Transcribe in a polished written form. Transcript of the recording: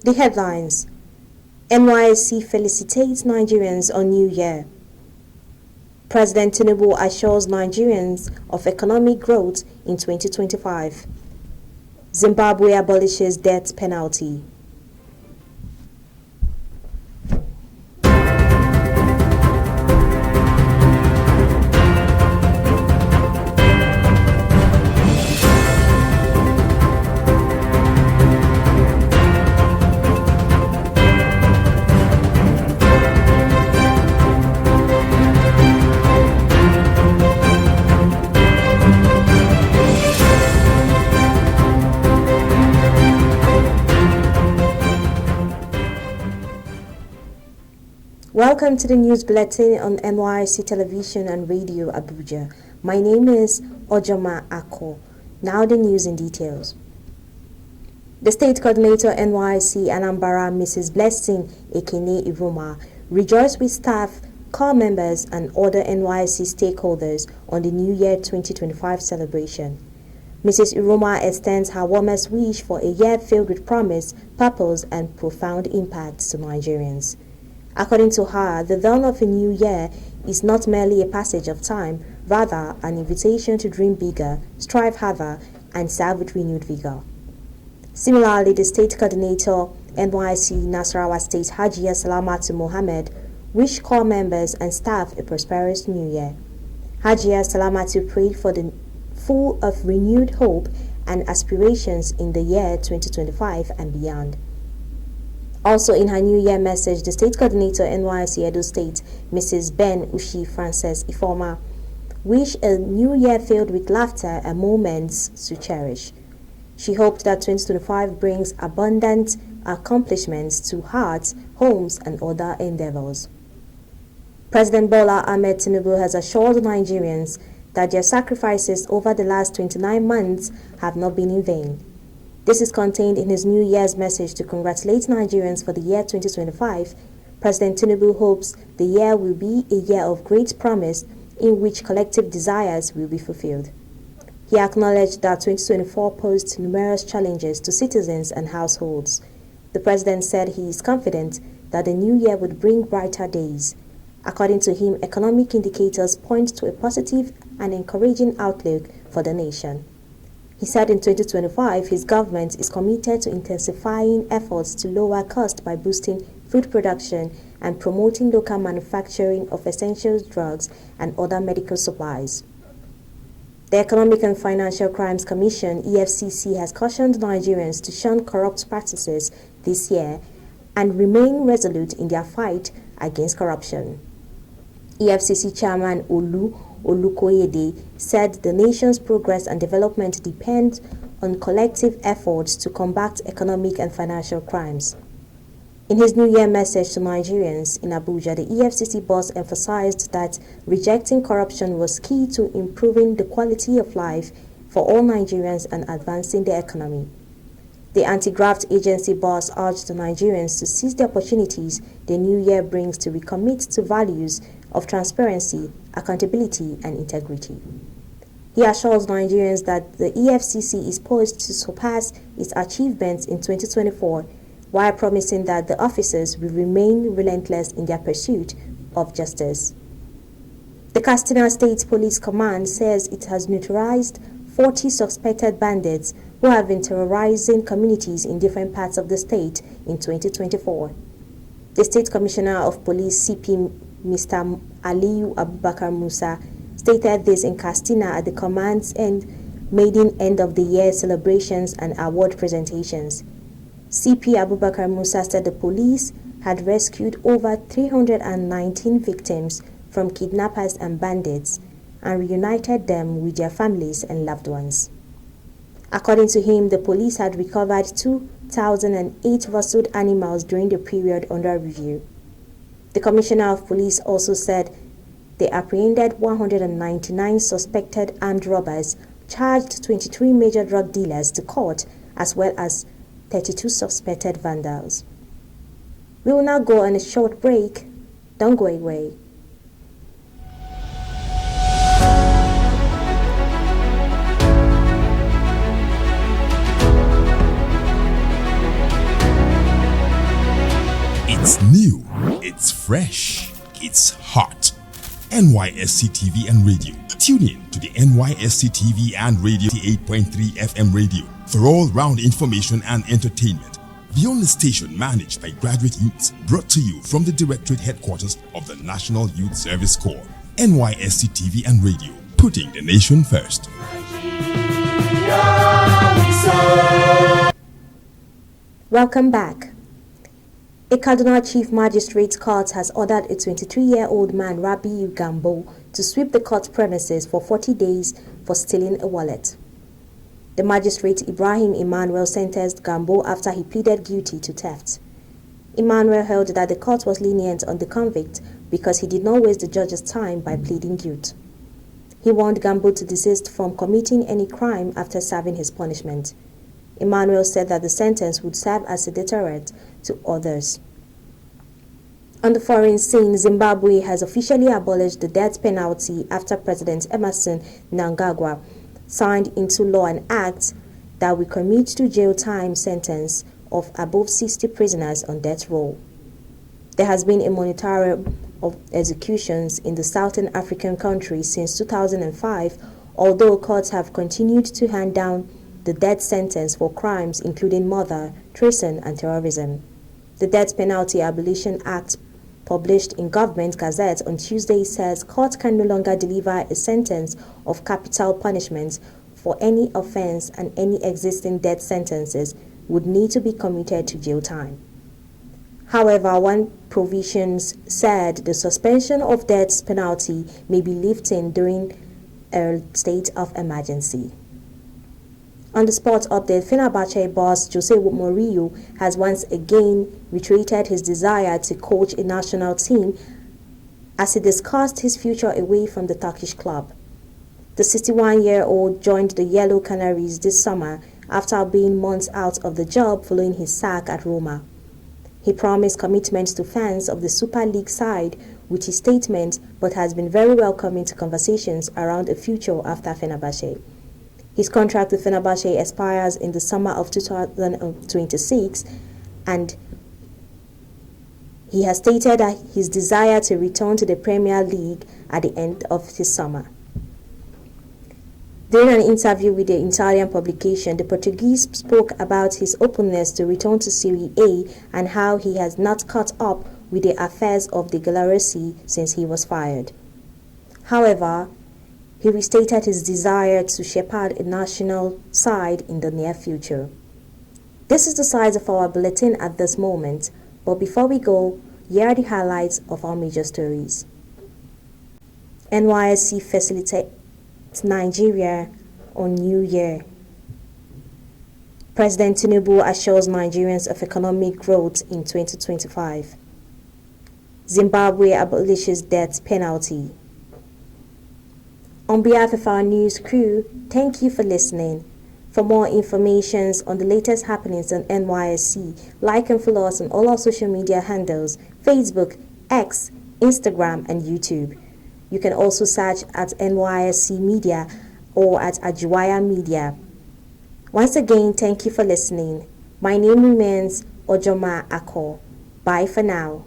The headlines: NYSC felicitates Nigerians on New Year. President Tinubu assures Nigerians of economic growth in 2025. Zimbabwe abolishes death penalty. Welcome to the news bulletin on NYSC Television and Radio Abuja. My name is Ojoma Ako. Now the news in details. The State Coordinator NYSC Anambra, Mrs. Blessing Ekene Iroma, rejoiced with staff, corps members and other NYSC stakeholders on the New Year 2025 celebration. Mrs. Iroma extends her warmest wish for a year filled with promise, purpose and profound impact to Nigerians. According to her, the dawn of a new year is not merely a passage of time, rather an invitation to dream bigger, strive harder, and serve with renewed vigor. Similarly, the State Coordinator, NYSC Nasarawa State Hajiya Salamatu Mohammed, wished corps members and staff a prosperous new year. Hajiya Salamatu prayed for the full of renewed hope and aspirations in the year 2025 and beyond. Also in her New Year message, the State Coordinator NYSC Edo State, Mrs. Ben Ushi Frances Ifoma, wished a new year filled with laughter and moments to cherish. She hoped that 2025 brings abundant accomplishments to hearts, homes, and other endeavors. President Bola Ahmed Tinubu has assured Nigerians that their sacrifices over the last 29 months have not been in vain. This is contained in his New Year's message to congratulate Nigerians for the year 2025. President Tinubu hopes the year will be a year of great promise in which collective desires will be fulfilled. He acknowledged that 2024 posed numerous challenges to citizens and households. The president said he is confident that the new year would bring brighter days. According to him, economic indicators point to a positive and encouraging outlook for the nation. He said in 2025, his government is committed to intensifying efforts to lower costs by boosting food production and promoting local manufacturing of essential drugs and other medical supplies. The Economic and Financial Crimes Commission, EFCC, has cautioned Nigerians to shun corrupt practices this year and remain resolute in their fight against corruption. EFCC Chairman Olukoyede said the nation's progress and development depend on collective efforts to combat economic and financial crimes. In his New Year message to Nigerians in Abuja, the EFCC boss emphasized that rejecting corruption was key to improving the quality of life for all Nigerians and advancing the economy. The anti-graft agency boss urged the Nigerians to seize the opportunities the new year brings to recommit to values of transparency, accountability, and integrity. He assures Nigerians that the EFCC is poised to surpass its achievements in 2024 while promising that the officers will remain relentless in their pursuit of justice. The Katsina State Police Command says it has neutralized 40 suspected bandits who have been terrorizing communities in different parts of the state in 2024. The State Commissioner of Police, CP Mr. Aliyu Abubakar Musa, stated this in Katsina at the command's maiden end of the year celebrations and award presentations. CP Abubakar Musa said the police had rescued over 319 victims from kidnappers and bandits and reunited them with their families and loved ones. According to him, the police had recovered 2,008 rustled animals during the period under review. The Commissioner of Police also said they apprehended 199 suspected armed robbers, charged 23 major drug dealers to court, as well as 32 suspected vandals. We will now go on a short break. Don't go away. It's new, it's fresh, it's hot. NYSC TV and Radio. Tune in to the NYSC TV and Radio 8.3 FM radio for all-round information and entertainment. The only station managed by graduate youths, brought to you from the Directorate Headquarters of the National Youth Service Corps. NYSC TV and Radio, putting the nation first. Welcome back. A Kaduna Chief Magistrate's Court has ordered a 23-year-old man, Rabiu Gambo, to sweep the court premises for 40 days for stealing a wallet. The magistrate Ibrahim Emmanuel sentenced Gambo after he pleaded guilty to theft. Emmanuel held that the court was lenient on the convict because he did not waste the judge's time by pleading guilt. He warned Gambo to desist from committing any crime after serving his punishment. Emmanuel said that the sentence would serve as a deterrent to others. On the foreign scene, Zimbabwe has officially abolished the death penalty after President Emerson Mnangagwa signed into law an act that will commit to jail time sentence of above 60 prisoners on death row. There has been a moratorium of executions in the Southern African country since 2005, although courts have continued to hand down the death sentence for crimes including murder, treason, and terrorism. The Death Penalty Abolition Act, published in Government Gazette on Tuesday, says courts can no longer deliver a sentence of capital punishment for any offense, and any existing death sentences would need to be commuted to jail time. However, one provisions said the suspension of death penalty may be lifted during a state of emergency. On the sports update, Fenerbahce boss Jose Mourinho has once again reiterated his desire to coach a national team as he discussed his future away from the Turkish club. The 61-year-old joined the Yellow Canaries this summer after being months out of the job following his sack at Roma. He promised commitment to fans of the Super League side with his statement, but has been very welcoming to conversations around a future after Fenerbahce. His contract with Fenerbahce expires in the summer of 2026, and he has stated that his desire to return to the Premier League at the end of this summer. During an interview with the Italian publication, the Portuguese spoke about his openness to return to Serie A and how he has not caught up with the affairs of the Galleresi since he was fired. However, he restated his desire to shepherd a national side in the near future. This is the size of our bulletin at this moment, but before we go, here are the highlights of our major stories. NYSC felicitates Nigeria on New Year. President Tinubu assures Nigerians of economic growth in 2025. Zimbabwe abolishes death penalty. On behalf of our news crew, thank you for listening. For more information on the latest happenings on NYSC, like and follow us on all our social media handles, Facebook, X, Instagram, and YouTube. You can also search at NYSC Media or at Ajiwaya Media. Once again, thank you for listening. My name remains Ojoma Ako. Bye for now.